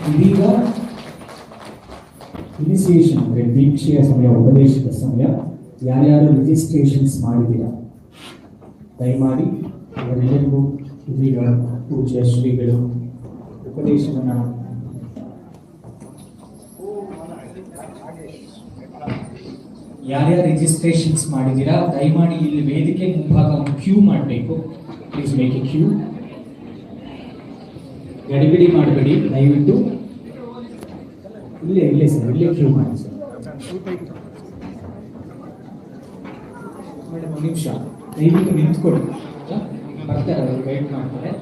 ಇದೀಗ ಇನಿಸಿಯೇಷನ್ ಅಂದರೆ ದೀಕ್ಷೆಯ ಸಮಯ, ಉಪದೇಶದ ಸಮಯ. ಯಾರ್ಯಾರು ರಿಜಿಸ್ಟ್ರೇಷನ್ಸ್ ಮಾಡಿದ್ದೀರಾ ದಯಮಾಡಿ ಅವರೆಲ್ಲರಿಗೂ ಇದೀಗ ಪೂಜ್ಯ ಶ್ರೀಗಳು ಉಪದೇಶವನ್ನು ಯಾರ್ಯಾರು ರಿಜಿಸ್ಟ್ರೇಷನ್ಸ್ ಮಾಡಿದ್ದೀರಾ ದಯಮಾಡಿ ಇಲ್ಲಿ ವೇದಿಕೆ ಮುಂಭಾಗ ಒಂದು ಕ್ಯೂ ಮಾಡಬೇಕು. Please make a queue. ಗಡಿಬಿಡಿ ಮಾಡಬೇಡಿ ದಯವಿಟ್ಟು. ಇಲ್ಲೇ ಸರ್, ಇಲ್ಲೇ ಕ್ಯೂ ಮಾಡಿ ಸರ್. ಮೇಡಮ್ ಒಂದು ನಿಮಿಷ ದಯವಿಟ್ಟು ನಿಂತ್ಕೊಡಿ, ಬರ್ತಾರೆ ಅವರು ವೇಟ್ ಮಾಡ್ತಾರೆ.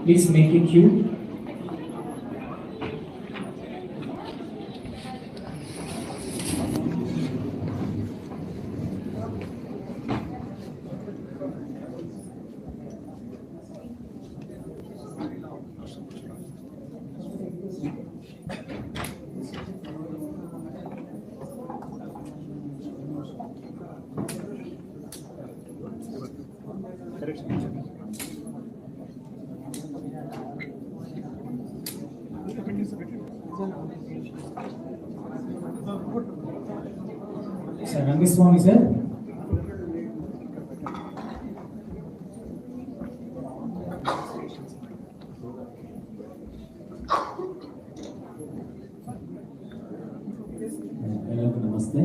Please make a queue. Sir, Agnihotra sir. ಎಲ್ಲರಿಗೂ ನಮಸ್ತೆ.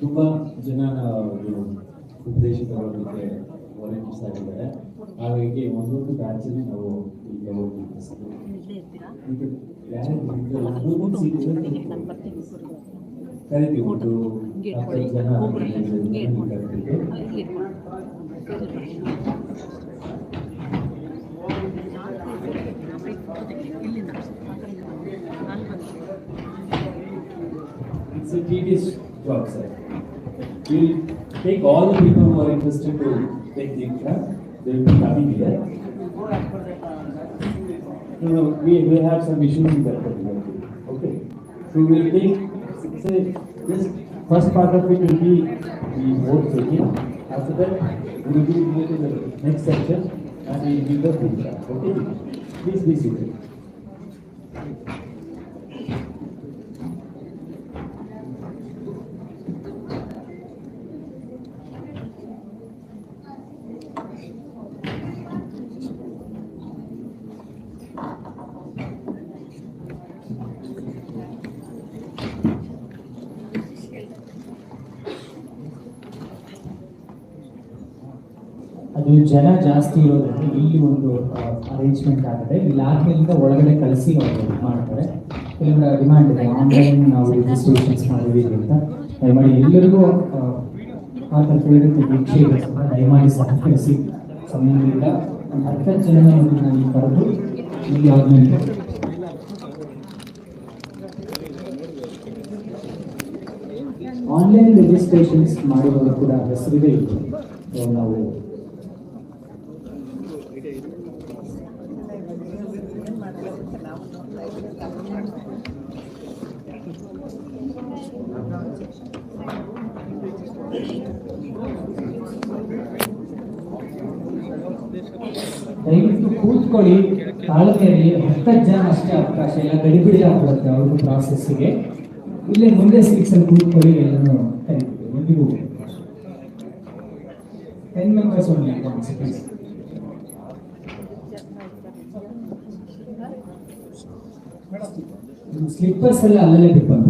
ತುಂಬ ಜನ ಉಪದೇಶ ತಗೊಳ್ಳೋದಕ್ಕೆ ವಾಲಂಟಿಯರ್ಸ್ ಆಗಿದ್ದಾರೆ. ಹಾಗಾಗಿ ಒಂದೊಂದು ಬ್ಯಾಚಲ್ಲಿ ನಾವು ಈಗ ಕರಿತೀವಿ. ಒಂದು 10 ಜನ It's a tedious job, sir. We'll take all the people who are interested to take Diksha. They will be coming here. No, we have some issues with that particular thing. Okay. So we will take, say, this first part of it will be the vote taking. After that, we will go to the next section and we will give the Diksha. Okay. Please be seated. ಅದು ಜನ ಜಾಸ್ತಿ ಇರೋದ್ರಿಂದ ಇಲ್ಲಿ ಒಂದು arrangement ಆಗಿದೆ. ಇಲ್ಲಿ ಆದ್ಮೇಲಿಂದ ಒಳಗಡೆ ಕಳಿಸಿ ಅವರು ಮಾಡ್ತಾರೆ. ಕೆಲವರ ಡಿಮ್ಯಾಂಡ್ ಇದೆ, ಆನ್ಲೈನ್ ನಾವು ರಿಜಿಸ್ಟ್ರೇಷನ್ಸ್ ಮಾಡಿದ್ದೀವಿ ಅಂತ. ದಯಮಾಡಿ ಎಲ್ಲರಿಗೂ ಆ ರೀತಿ ದೀಕ್ಷೆ ಇರೋದ್ರಿಂದ ದಯಮಾಡಿ ಸಹಕರಿಸಿ. ಸಮಯದಿಂದ ಒಂದು 10 ಜನ ಇಲ್ಲಿ ಕರೆದು ಇಲ್ಲಿ ಆದ್ಮೇಲೆ ಆನ್ಲೈನ್ ರಿಜಿಸ್ಟ್ರೇಷನ್ಸ್ ಮಾಡಿರೋರು ಕೂಡ ಹೆಸರಿದೆ. ಇದು ನಾವು ದಯವಿಟ್ಟು ಕೂತ್ಕೊಳ್ಳಿ, ತಾಳ್ಮೆಯಲ್ಲಿ 10 ಜನ ಅಷ್ಟೇ ಅವಕಾಶ, ಎಲ್ಲ ಗಡಿಬಿಡಿ ಆಗ್ಬಿಡುತ್ತೆ ಅವ್ರ ಪ್ರಾಸೆಸ್ಸಿಗೆ. ಇಲ್ಲೇ ಮುಂದೆ ಸೀಟ್ಸಲ್ಲಿ ಕೂತ್ಕೊಳ್ಳಿ, ಎಲ್ಲರೂ ಕರಿತೀವಿ. ಎಲ್ಲಿಗೂ 10 ಮೆಂಬರ್ಸ್ ಓನ್ಲಿ. ಸ್ಲಿಪ್ಪರ್ಸ್ ಎಲ್ಲ ಅಲ್ಲೇ ಡಿಪೆಂಡ್.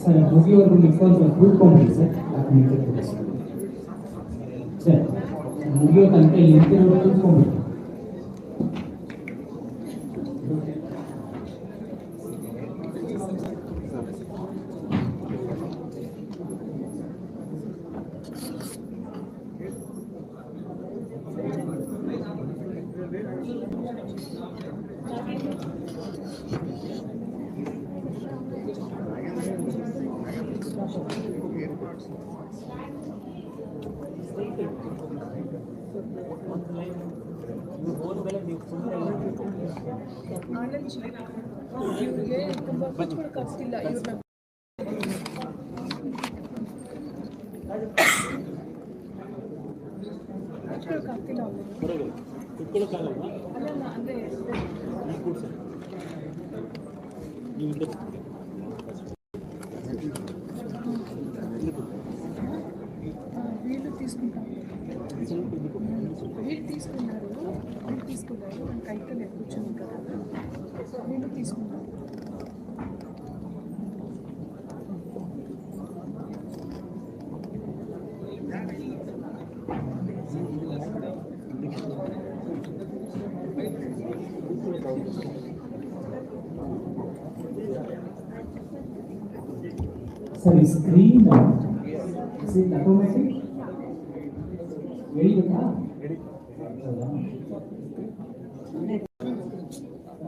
ಸರ್ ಮುಗಿಯೋದು ಕೂತ್ಕೊಂಡ್ಬಿಡಿ ಸರ್. ಸರ್ ಮುಗಿಯೋ ತನಕ ನಿಂತಿರೋರು ಕೂತ್ಕೊಂಡ್ಬಿಡಿ. ಇವ್ರಿಗೆ ತುಂಬ ಹಚ್ಕೊಳಕ್ಕೆ ಆಗ್ತಿಲ್ಲ. ಇವ್ರನ್ನ ಹಚ್ಕೊಳಕ್ಕೆ ಆಗ್ತಿಲ್ಲ ಅಲ್ಲ ಅಂದರೆ వీళ్ళు తీసుకున్నారు కైకలు కూర్చుని కదా వీళ్ళు తీసుకున్నారు. ಸರ್ ಈ ಸ್ಕ್ರೀನ್ ಆಟೋಮ್ಯಾಟಿಕ್ ಹೇಳಿಬೇಕಾ?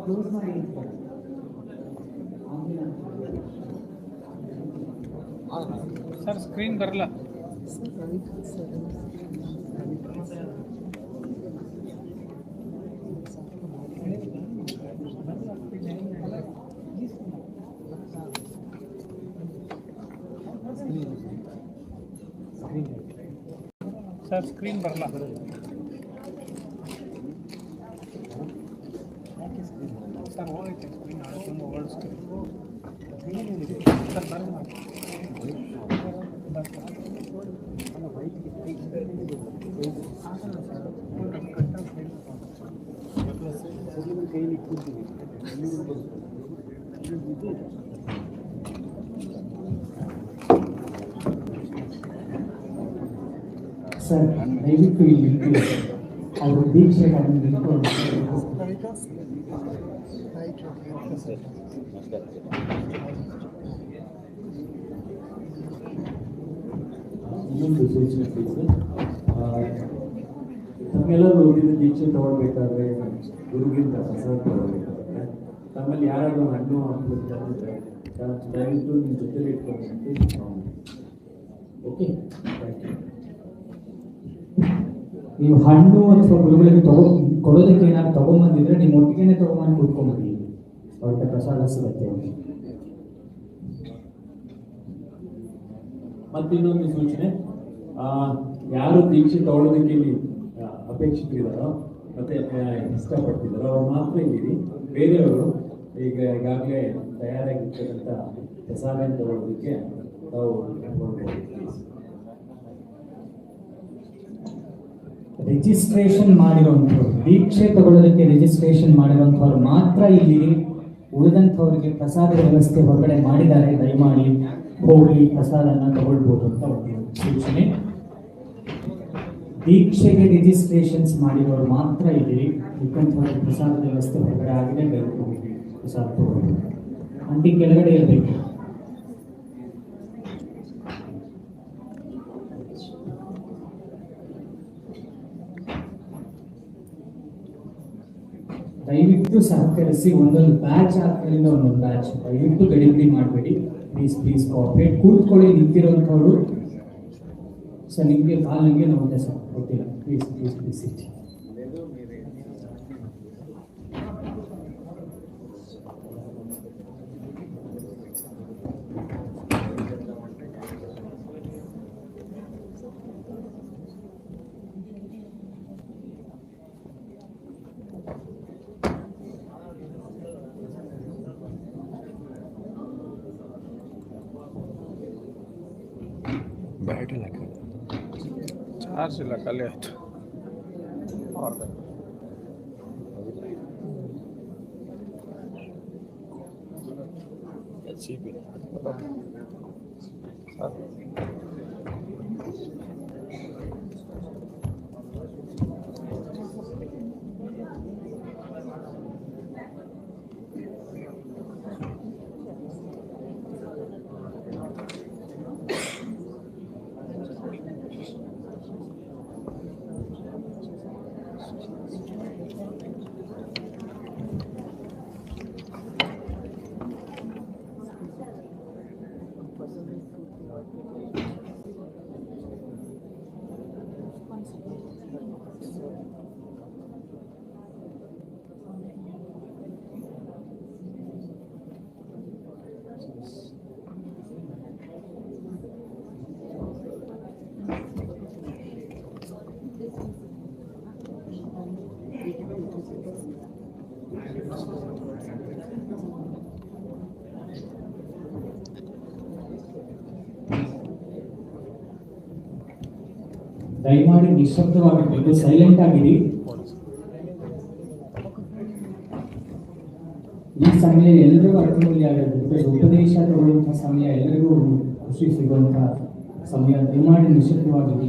ಕ್ಲೋಸ್ ಮಾಡಿ ಸರ್ ಸ್ಕ್ರೀನ್ ಬರಲ್ಲ. ಸರ್ ಸ್ಕ್ರೀನ್ ಬರಲ್ಲ. ಸರ್ ಹೋಗೈತೆ ಸ್ಕ್ರೀನ್ ತುಂಬ ಓಲ್ಡ್ ಸ್ಕ್ರೀನ್. ಸರ್ ಬರಲ್ಲ. ಸರ್ ದಯವಿಟ್ಟು ಇಲ್ಲಿ ನಿಂತಿದೆ ಅವರು ದೀಕ್ಷೆಗೆ ಅದನ್ನು ನಿಂತ್ಕೊಂಡು ಇನ್ನೊಂದು ಸೂಚನೆ ಪ್ಲೀಸ್. ತಮ್ಮೆಲ್ಲರೂ ಹೋಗಿದ್ದು ದೀಕ್ಷೆ ತಗೊಳ್ಬೇಕಾದ್ರೆ ಗುರುಗಿಂತ ಪ್ರಸಾದ ತಗೊಳ್ಬೇಕಾದ್ರೆ ತಮ್ಮಲ್ಲಿ ಯಾರಾದರೂ ಹಣ್ಣು ಹಂಪಲು ತಂದಿದ್ರೆ ದಯವಿಟ್ಟು ನಿಮ್ಮ ಜೊತೆಲಿ ಇಟ್ಕೊಂಡು. Okay, thank you. ನೀವು ಹಣ್ಣು ಅಥವಾ ಗುರುಗಳಿಗೆ ಕೊಡೋದಕ್ಕೆ ಏನಾದ್ರು ತಗೊಂಬಂದಿದ್ರೆ ನೀವು ಒಟ್ಟಿಗೆ ತಗೊಂಬಂದು ಕೂತ್ಕೊಂಡ್ಬಿಡಿ, ಅವ್ರಿಗೆ ಪ್ರಸಾದ ಸಿಗುತ್ತೆ. ಮತ್ತಿನ್ನೊಂದು ಸೂಚನೆ, ಯಾರು ದೀಕ್ಷೆ ತಗೊಳ್ಳೋದಕ್ಕೆ ಇಲ್ಲಿ ಅಪೇಕ್ಷಿತರಿದ್ದಾರೋ ಮತ್ತೆ ಇಷ್ಟಪಡ್ತಿದ್ದಾರೋ ಅವ್ರು ಮಾತ್ರ ಇದ್ದೀರಿ. ಬೇರೆಯವರು ಈಗಾಗಲೇ ತಯಾರಾಗಿರ್ತಕ್ಕಂಥ ಪ್ರಸಾದ ತಗೊಳ್ಳೋದಕ್ಕೆ ತಾವು ರಿಜಿಸ್ಟ್ರೇಷನ್ ಮಾಡಿರೋಂಥವ್ರು, ದೀಕ್ಷೆ ತಗೊಳ್ಳೋದಕ್ಕೆ ರಿಜಿಸ್ಟ್ರೇಷನ್ ಮಾಡಿರೋಂಥವ್ರು ಮಾತ್ರ ಇಲ್ಲಿ. ಉಳಿದಂಥವ್ರಿಗೆ ಪ್ರಸಾದ ವ್ಯವಸ್ಥೆ ಹೊರಗಡೆ ಮಾಡಿದ್ದಾರೆ, ದಯಮಾಡಿ ಹೋಗಿ ಪ್ರಸಾದನ ತಗೊಳ್ಬೋದು ಅಂತ ಒಂದು ಸೂಚನೆ. ದೀಕ್ಷೆಗೆ ರಿಜಿಸ್ಟ್ರೇಷನ್ಸ್ ಮಾಡಿರೋರು ಮಾತ್ರ ಇಲ್ಲಿ. ಉಳಿದಂಥವ್ರಿಗೆ ಪ್ರಸಾದ ವ್ಯವಸ್ಥೆ ಹೊರಗಡೆ ಆಗಿದೆ, ದಯವಿಟ್ಟು ಹೋಗಿ ಪ್ರಸಾದ ತಗೊಳ್ಬೋದು. ಅಂಟಿ ಕೆಳಗಡೆ ಇರಬೇಕು. ದಯವಿಟ್ಟು ಸಹಕರಿಸಿ. ಒಂದೊಂದು ಬ್ಯಾಚ್ ಆದ್ಮೇಲಿಂದ ಒಂದೊಂದು ಬ್ಯಾಚ್, ದಯವಿಟ್ಟು ಗಡಿಬಿಡಿ ಮಾಡಬೇಡಿ. Please cooperate. ಕೂತ್ಕೊಳ್ಳಿ ನಿಂತಿರೋಂಥವ್ರು. ಸರ್ ನಿಮಗೆ ಕಾಲಿಗೆ ನೋಡಿದೆ ಸರ್, ಗೊತ್ತಿಲ್ಲ. Please it. ಚಾರ್ಜ್ ಇಲ್ಲ, ಖಾಲಿ ಆಯಿತು. ದಯಮಾಡಿ ನಿಶ್ಶಬ್ದವಾಗಿರ್ಬೇಕು, ಸೈಲೆಂಟ್ ಆಗಿರಿ. ಈ ಸಮಯ ಎಲ್ಲರಿಗೂ ಅರ್ಥಮೂಲ್ಯ ಆಗಿರುತ್ತೆ. ಉಪದೇಶ ತಗೊಳ್ಳುವಂತಹ ಸಮಯ, ಎಲ್ಲರಿಗೂ ಖುಷಿ ಸಿಗುವಂತಹ ಸಮಯ. ದಯಮಾಡಿ ನಿಶ್ಶಬ್ದವಾಗಿರಿ.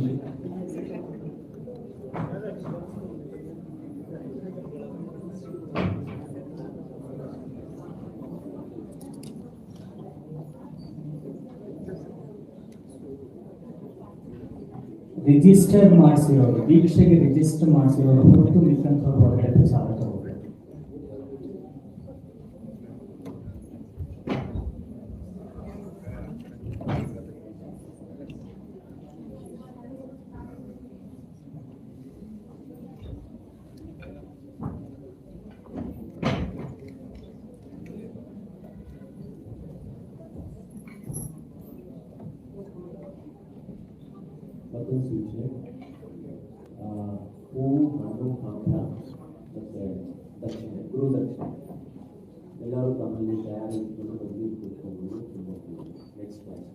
ರಿಜಿಸ್ಟರ್ ಮಾಡಿಸಿರೋರು, ದೀಕ್ಷೆಗೆ ರಿಜಿಸ್ಟರ್ ಮಾಡಿಸಿರೋರು ಹೊರತು ಮಿಕ್ಕಂಥವ್ರು ಹೊರಗಡೆ ಪ್ರಸಾದ ತಗೋಬೇಕು. ಮತ್ತೊಂದು ಸೂಚನೆ, ಹೂ, ಹಣ್ಣು, ಹಂಪಲ ಮತ್ತು ದಕ್ಷಿಣೆ, ಗುರು ದಕ್ಷಿಣೆ ಎಲ್ಲರೂ ತಮ್ಮಲ್ಲಿ ತಯಾರಿಸಿಕೊಂಡು ಬಂದು ಕೂತ್ಕೊಂಡು ತುಂಬ next class.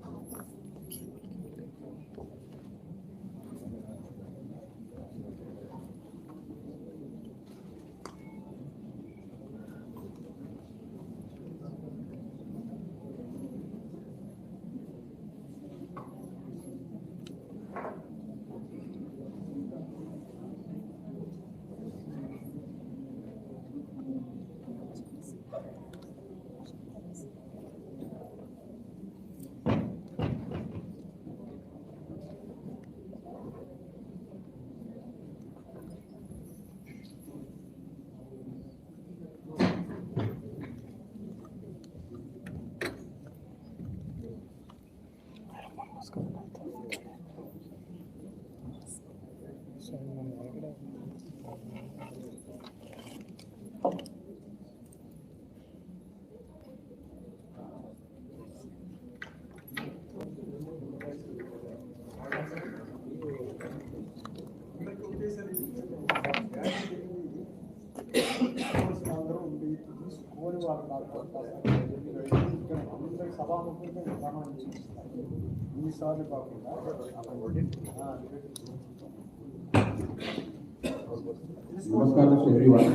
Namaskar to everyone.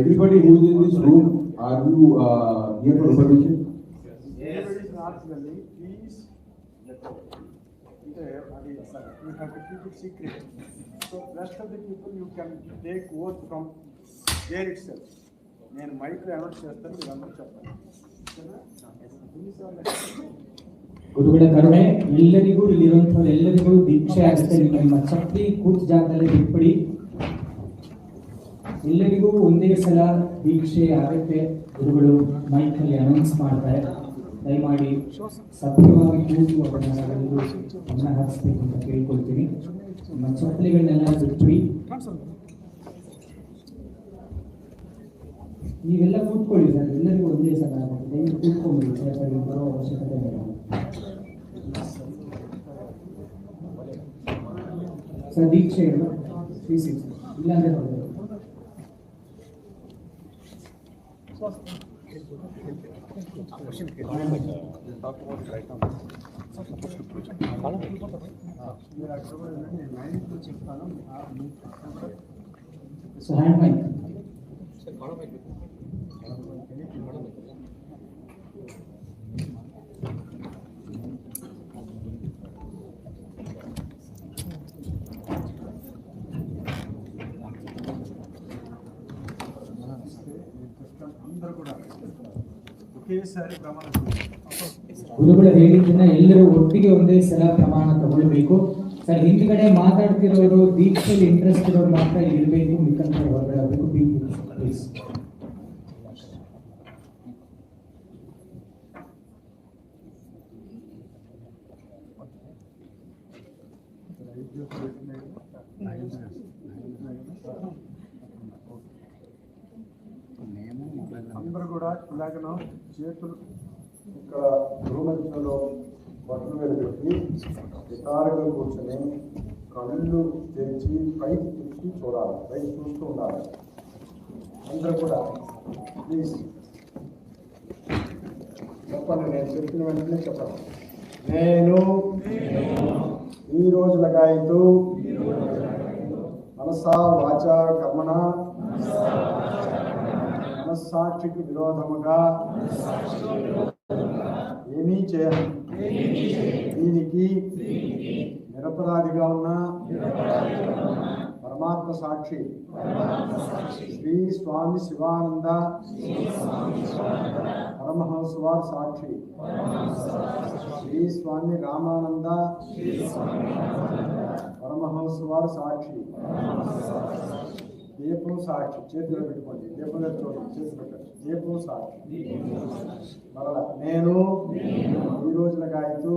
Everybody who is in this room, are you here for information? Yes. Everybody is not really. Please let go. There, you have to keep it secret. So rest of the people you can take oath from there itself. నేను మైక్లో announce చేస్తాను, మీరు అందరూ చెప్పండి. ಗುರುಗಳ ಕರುಣೆ ಎಲ್ಲರಿಗೂ, ಇಲ್ಲಿರುವಂಥವ್ರು ಎಲ್ಲರಿಗೂ ದೀಕ್ಷೆ ಆಗುತ್ತೆ. ನಿಮ್ಮ ಚಪ್ಪಲಿ ಕೂತ್ ಜಾಗದಲ್ಲೇ ಬಿಟ್ಬಿಡಿ. ಎಲ್ಲರಿಗೂ ಒಂದೇ ಸಲ ದೀಕ್ಷೆ ಆಗುತ್ತೆ. ಗುರುಗಳು ಮೈಕಲ್ಲಿ ಅನೌನ್ಸ್ ಮಾಡ್ತಾರೆ. ದಯಮಾಡಿ ಸಭ್ಯವಾಗಿ ಕೂತು ಅವರನ್ನೆಲ್ಲರೂ ಗಮನ ಹರಿಸ್ಬೇಕು ಅಂತ ಕೇಳ್ಕೊಳ್ತೀನಿ. ನಿಮ್ಮ ಚಪ್ಪಲಿಗಳನ್ನೆಲ್ಲ ಬಿಟ್ಬಿಡಿ. ನೀವೆಲ್ಲ ಕೂತ್ಕೊಳ್ಳಿ ಸರ್, ಎಲ್ಲರಿಗೂ ಒಂದೇ ಸಲ ಆಗುತ್ತೆ. ದಯವಿಟ್ಟು ಕೂತ್ಕೊಂಡ್ಬಿಡಿ ಸರ್, ಬರೋ ಅವಶ್ಯಕತೆ ಬೇಡ ಸರ್. ದೀಕ್ಷೆಗಳು ಸ್ವೀಕರಿಸಿ, ಇಲ್ಲಾಂದ್ರೆ ಹೊರಗೆ మీరు అక్కడ కూడా వెళ్ళండి, నేను లైన్లో చెప్తాను. So hand mic. అందరూ కూడా ಒಕೆಸಾರಿ ಪ್ರಮಾಣ ಗುರುಗಳ ಹೇಳಿದ್ದನ್ನ ಎಲ್ಲರೂ ಒಟ್ಟಿಗೆ ಒಂದೇ ಸಲ ಪ್ರಮಾಣ ತಗೊಳ್ಬೇಕು. ಸರ್ ಹಿಂದ್ಗಡೆ ಮಾತಾಡ್ತಿರೋರು ದೀಕ್ಷೆಯಲ್ಲಿ ಇಂಟ್ರೆಸ್ಟ್ ಇರೋರು ಮಾತ್ರ ಇರಬೇಕು, ಮಿಕ್ಕಂತ ಹೊರಗಡೆ ಆಗಬೇಕು. ಪ್ಲೀಸ್. అందరూ కూడా ఇలాగను చేతులు ఇక్కడ గృహమధ్యలో బట్టలు వెలుగుకి వికారంగా కూర్చొని కళ్ళు తెరిచి పైకి తిప్పి చూడాలి, పైకి చూస్తూ ఉండాలి. అందరూ కూడా ప్లీజ్ చెప్పండి, నేను చెప్పిన వెంటనే చెప్పండి. నేను ఈ రోజు లగాయితూ మనసా వాచా కర్మణ మనస్సాక్షికి విరోధముగా ఏమీ చేయను. దీనికి నిరపరాధిగా ఉన్న పరమాత్మ సాక్షి శ్రీ స్వామి శివానంద పరమహంస వారి సాక్షి, శ్రీ స్వామి రామానంద పరమహంస వారి సాక్షి. దీపం సాక్షి, చేతిలో పెట్టుకోండి, దీపం చూడండి, చేతి పెట్టండి. దీపం సాక్షి. మరలా నేను ఈ రోజుల గాయతూ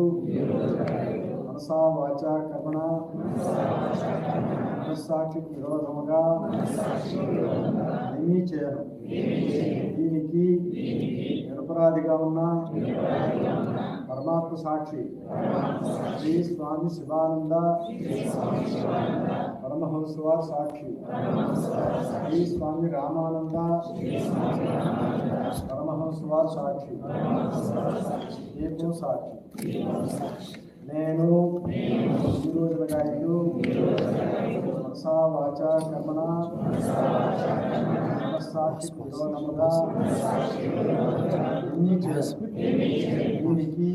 మనసా వాచా కర్మణ మనస్సాక్షికి విరోధముగా ఏమీ చేయను. దీనికి నిరపరాధిగా ఉన్న పరమాత్మ సాక్షి శ్రీ స్వామి శివానంద పరమహంస వారి సాక్షి, శ్రీ స్వామి రామానంద పరమహంస వారి సాక్షి. దీపం సాక్షి. నేను ఈ రోజుల గాయలు మనసా వాచా కర్మణ మనస్సాక్షికి విరోధముగా ఏమీ చేయను. దీనికి